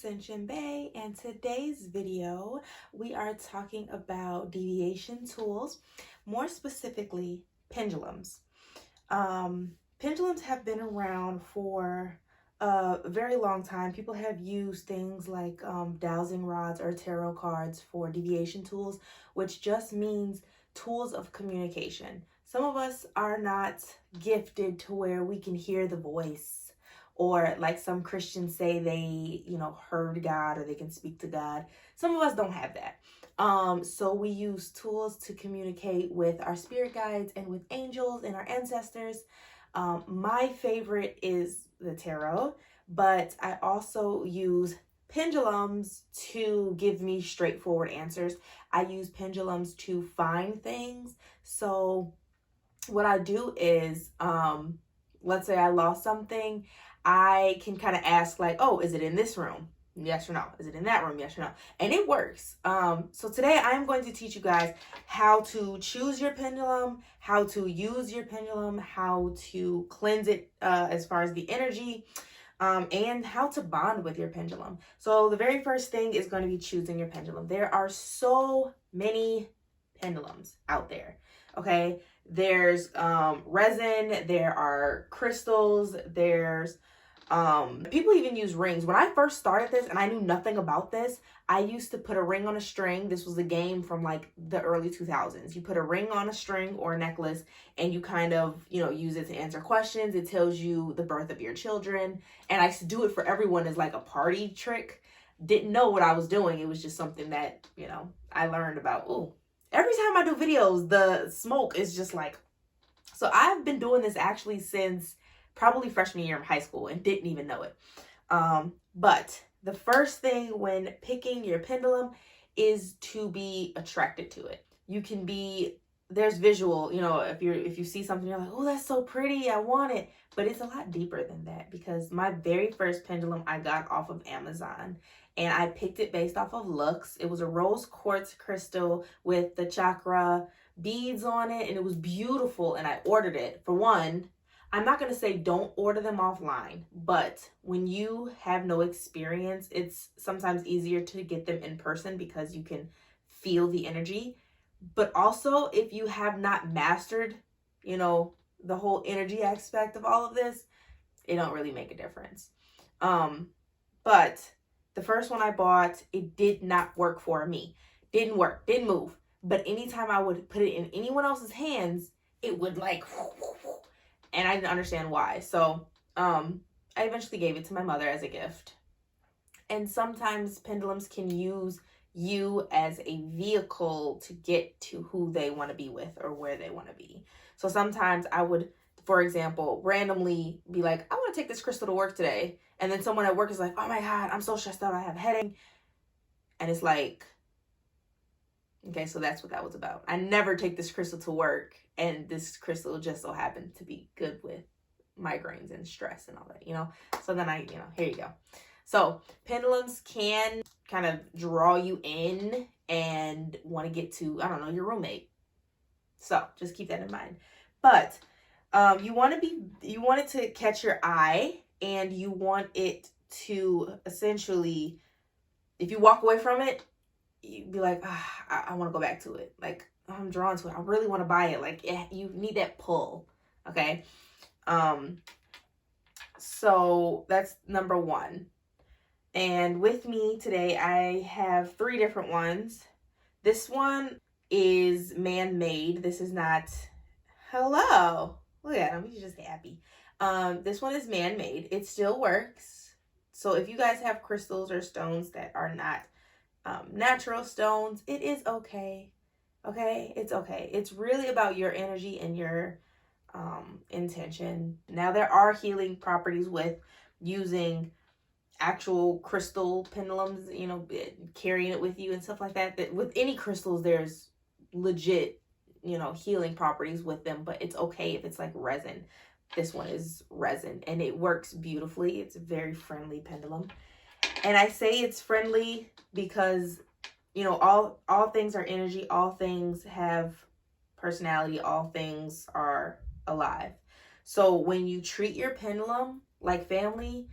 Ascension Bay, and today's video we are talking about deviation tools, more specifically pendulums. Pendulums have been around for a very long time. People have used things like dowsing rods or tarot cards for deviation tools, which just means tools of communication. Some of us are not gifted to where we can hear the voice, or like some Christians say they, heard God or they can speak to God. Some of us don't have that. So we use tools to communicate with our spirit guides and with angels and our ancestors. My favorite is the tarot, but I also use pendulums to give me straightforward answers. I use pendulums to find things. So what I do is, let's say I lost something, I can kind of ask like, oh, is it in this room? Yes or no? Is it in that room? Yes or no? And it works. So today I'm going to teach you guys how to choose your pendulum, how to use your pendulum, how to cleanse it as far as the energy, and how to bond with your pendulum. So the very first thing is going to be choosing your pendulum. There are so many pendulums out there. Okay, there's resin, there are crystals, there's people even use rings. When I first started this and I knew nothing about this, I used to put a ring on a string. This was a game from like the early 2000s. You put a ring on a string or a necklace and you kind of, use it to answer questions. It tells you the birth of your children. And I used to do it for everyone as like a party trick. Didn't know what I was doing. It was just something that, I learned about. Ooh, every time I do videos, the smoke is just like, so I've been doing this actually since probably freshman year of high school and didn't even know it. But the first thing when picking your pendulum is to be attracted to it. You can be, there's visual, if you see something, you're like, oh, that's so pretty, I want it. But it's a lot deeper than that, because my very first pendulum I got off of Amazon, and I picked it based off of looks. It was a rose quartz crystal with the chakra beads on it, and it was beautiful, and I ordered it. For one, I'm not going to say don't order them offline, but when you have no experience, it's sometimes easier to get them in person because you can feel the energy. But also, if you have not mastered, the whole energy aspect of all of this, it don't really make a difference. But the first one I bought, it did not work for me. Didn't work, didn't move. But anytime I would put it in anyone else's hands, it would like, and I didn't understand why. So I eventually gave it to my mother as a gift. And sometimes pendulums can use you as a vehicle to get to who they want to be with or where they want to be. So sometimes I would, for example, randomly be like, I want to take this crystal to work today. And then someone at work is like, oh my God, I'm so stressed out, I have a headache. And it's like, okay, so that's what that was about. I never take this crystal to work, and this crystal just so happened to be good with migraines and stress and all that, So then here you go. So pendulums can kind of draw you in and want to get to, your roommate. So just keep that in mind. But you want it to catch your eye, and you want it to essentially, if you walk away from it, you'd be like, I want to go back to it. Like, I'm drawn to it. I really want to buy it. Like, you need that pull. Okay. So that's number one. And with me today, I have 3 different ones. This one is man-made. This is not, hello. Look at him. He's just happy. This one is man-made. It still works. So if you guys have crystals or stones that are not natural stones, it is okay. Okay, it's okay. It's really about your energy and your intention. Now, there are healing properties with using actual crystal pendulums, carrying it with you and stuff like that. That with any crystals, there's legit, healing properties with them, but it's okay if it's like resin. This one is resin and it works beautifully. It's a very friendly pendulum. And I say it's friendly because, all things are energy. All things have personality. All things are alive. So when you treat your pendulum like family,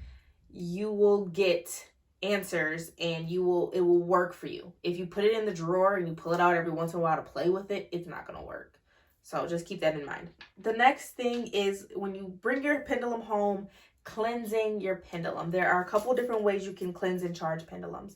you will get answers, and it will work for you. If you put it in the drawer and you pull it out every once in a while to play with it, it's not going to work. So just keep that in mind. The next thing is when you bring your pendulum home, cleansing your pendulum. There are a couple different ways you can cleanse and charge pendulums.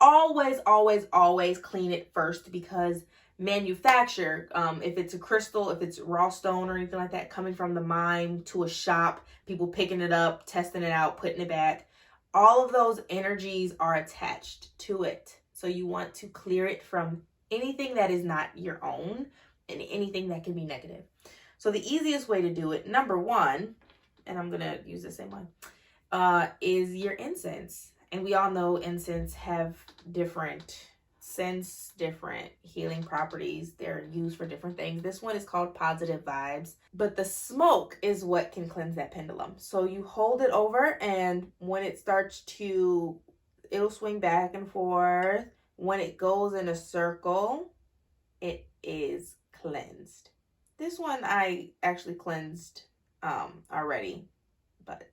Always, always, always clean it first, because manufacture, if it's a crystal, if it's raw stone or anything like that, coming from the mine to a shop, people picking it up, testing it out, putting it back, all of those energies are attached to it. So you want to clear it from anything that is not your own and anything that can be negative. So the easiest way to do it, number one, and I'm going to use the same one, is your incense. And we all know incense have different scents, different healing properties. They're used for different things. This one is called Positive Vibes, but the smoke is what can cleanse that pendulum. So you hold it over, and when it starts to, it'll swing back and forth. When it goes in a circle, it is cleansed. This one I actually cleansed already, but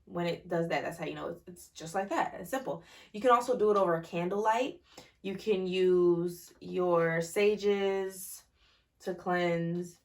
when it does that, that's how you know it's just like that. It's simple. You can also do it over a candlelight. You can use your sages to cleanse,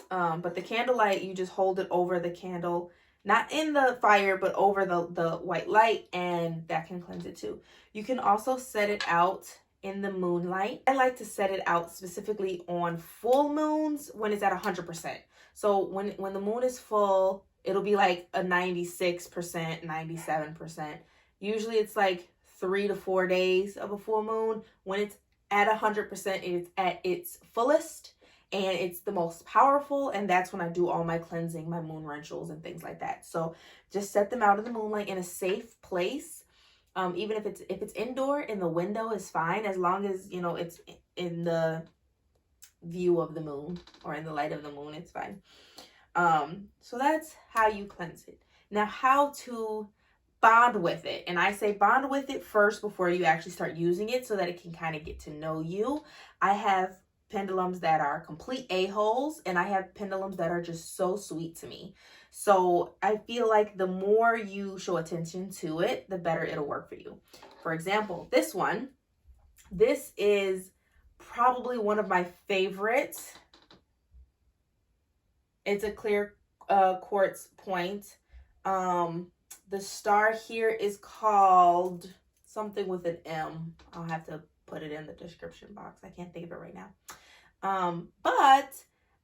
but the candlelight, you just hold it over the candle, not in the fire, but over the white light, and that can cleanse it too. You can also set it out in the moonlight. I like to set it out specifically on full moons when it's at 100%. So when the moon is full, it'll be like a 96%, 97%. Usually it's like 3 to 4 days of a full moon. When it's at 100%, it's at its fullest and it's the most powerful. And that's when I do all my cleansing, my moon rituals and things like that. So just set them out in the moonlight in a safe place. Even if it's indoor, in the window is fine, as long as, you know, it's in the view of the moon or in the light of the moon, it's fine. So that's how you cleanse it. Now, how to bond with it. And I say bond with it first before you actually start using it, so that it can kind of get to know you. I have pendulums that are complete a-holes, and I have pendulums that are just so sweet to me. So I feel like the more you show attention to it, the better it'll work for you. For example, this one, this is probably one of my favorites. It's a clear quartz point. The star here is called something with an M. I'll have to put it in the description box. I can't think of it right now. But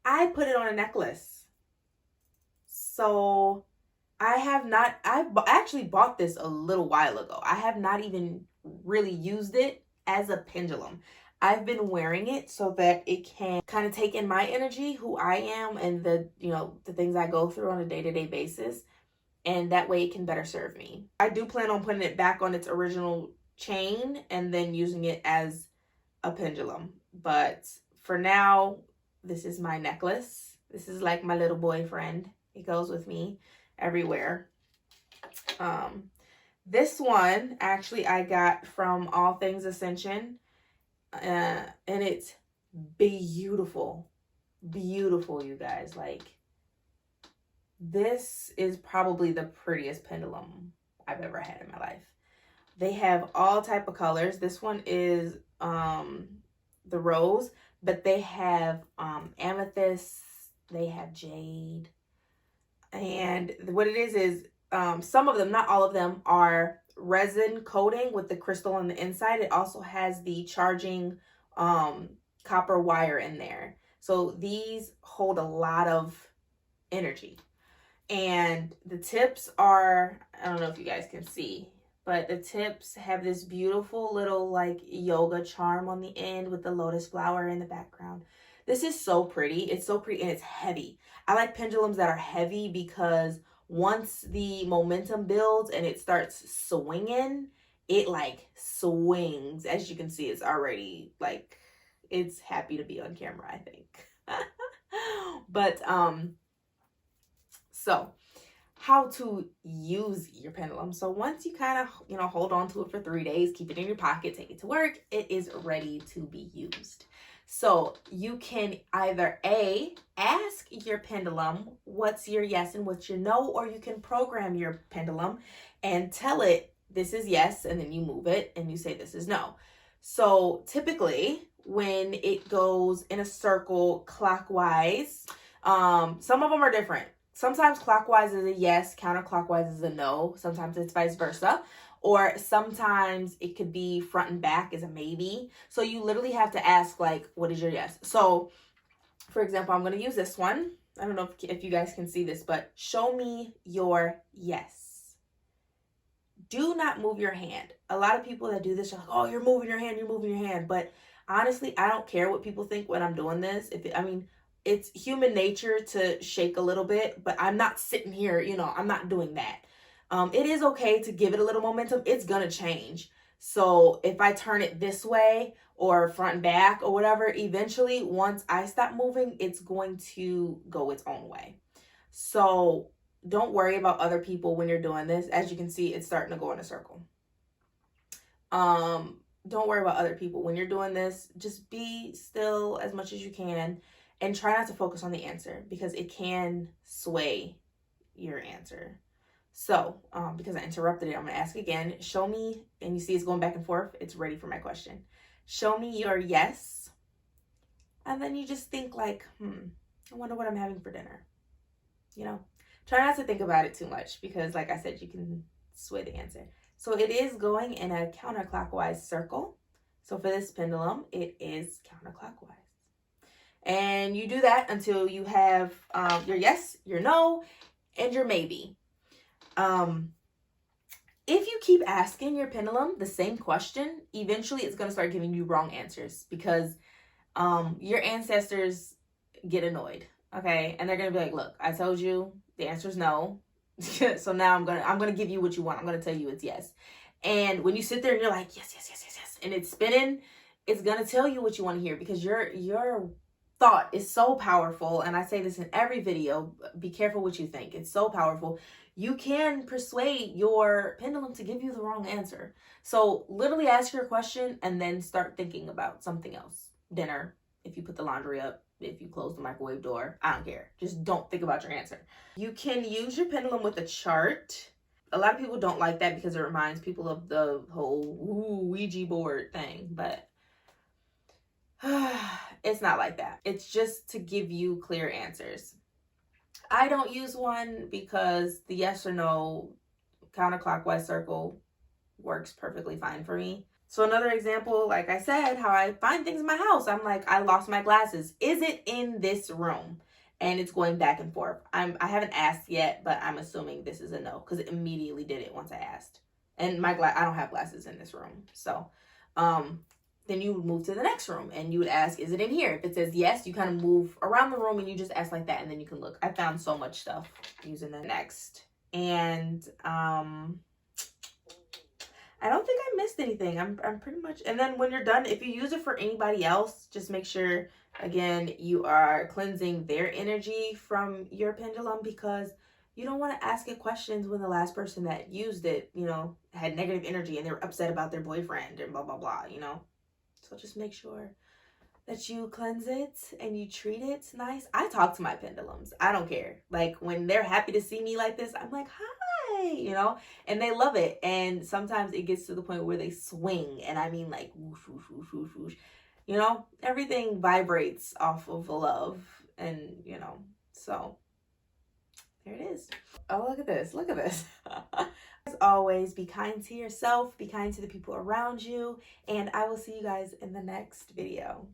I put it on a necklace. So I actually bought this a little while ago. I have not even really used it as a pendulum. I've been wearing it so that it can kind of take in my energy, who I am, and the things I go through on a day-to-day basis. And that way it can better serve me. I do plan on putting it back on its original chain and then using it as a pendulum. But for now, this is my necklace. This is like my little boyfriend. It goes with me everywhere. This one, actually, I got from All Things Ascension. And it's beautiful. Beautiful, you guys. Like, this is probably the prettiest pendulum I've ever had in my life. They have all type of colors. This one is the rose, but they have amethyst, they have jade. And what it is some of them, not all of them, are resin coating with the crystal on the inside. It also has the charging copper wire in there. So these hold a lot of energy. And the tips are, I don't know if you guys can see, but the tips have this beautiful little like yoga charm on the end with the lotus flower in the background. This is so pretty. It's so pretty, and it's heavy. I like pendulums that are heavy because once the momentum builds and it starts swinging, it like swings. As you can see, it's already like, it's happy to be on camera, I think. But so how to use your pendulum. So once you kind of, hold on to it for 3 days, keep it in your pocket, take it to work, it is ready to be used. So you can either A, ask your pendulum what's your yes and what's your no, or you can program your pendulum and tell it this is yes, and then you move it and you say this is no. So typically when it goes in a circle clockwise, some of them are different. Sometimes clockwise is a yes, counterclockwise is a no. Sometimes it's vice versa. Or sometimes it could be front and back is a maybe. So you literally have to ask, like, what is your yes? So, for example, I'm going to use this one. I don't know if you guys can see this, but show me your yes. Do not move your hand. A lot of people that do this are like, oh, you're moving your hand, you're moving your hand. But honestly, I don't care what people think when I'm doing this. It's human nature to shake a little bit, but I'm not sitting here, I'm not doing that. It is okay to give it a little momentum. It's going to change. So if I turn it this way or front and back or whatever, eventually once I stop moving, it's going to go its own way. So don't worry about other people when you're doing this. As you can see, it's starting to go in a circle. Don't worry about other people. When you're doing this, just be still as much as you can and try not to focus on the answer because it can sway your answer. So, because I interrupted it, I'm going to ask again. Show me, and you see it's going back and forth. It's ready for my question. Show me your yes. And then you just think like, I wonder what I'm having for dinner. Try not to think about it too much because like I said, you can sway the answer. So it is going in a counterclockwise circle. So for this pendulum, it is counterclockwise. And you do that until you have your yes, your no, and your maybe. If you keep asking your pendulum the same question, eventually it's going to start giving you wrong answers because your ancestors get annoyed, okay? And they're going to be like, look, I told you the answer is no. So now I'm going to give you what you want. I'm going to tell you it's yes. And when you sit there and you're like, yes, yes, yes, yes, yes, and it's spinning, it's going to tell you what you want to hear because your thought is so powerful. And I say this in every video, be careful what you think. It's so powerful. You can persuade your pendulum to give you the wrong answer. So literally ask your question and then start thinking about something else. Dinner, if you put the laundry up, if you close the microwave door, I don't care. Just don't think about your answer. You can use your pendulum with a chart. A lot of people don't like that because it reminds people of the whole Ouija board thing, but it's not like that. It's just to give you clear answers. I don't use one because the yes or no counterclockwise circle works perfectly fine for me. So another example, like I said, how I find things in my house. I'm like, I lost my glasses. Is it in this room? And it's going back and forth. I haven't asked yet, but I'm assuming this is a no because it immediately did it once I asked. And I don't have glasses in this room. So then you would move to the next room and you would ask, is it in here? If it says yes, you kind of move around the room and you just ask like that and then you can look. I found so much stuff using the next. And I don't think I missed anything. I'm pretty much, and then when you're done, if you use it for anybody else, just make sure, again, you are cleansing their energy from your pendulum because you don't want to ask it questions when the last person that used it, had negative energy and they were upset about their boyfriend and blah, blah, blah, So just make sure that you cleanse it and you treat it nice. I talk to my pendulums. I don't care. Like when they're happy to see me like this, I'm like, hi. And they love it. And sometimes it gets to the point where they swing. And I mean like whoosh, whoosh, whoosh, whoosh, whoosh. Everything vibrates off of love. And, so there it is. Oh, look at this. Look at this. As always, be kind to yourself. Be kind to the people around you. And I will see you guys in the next video.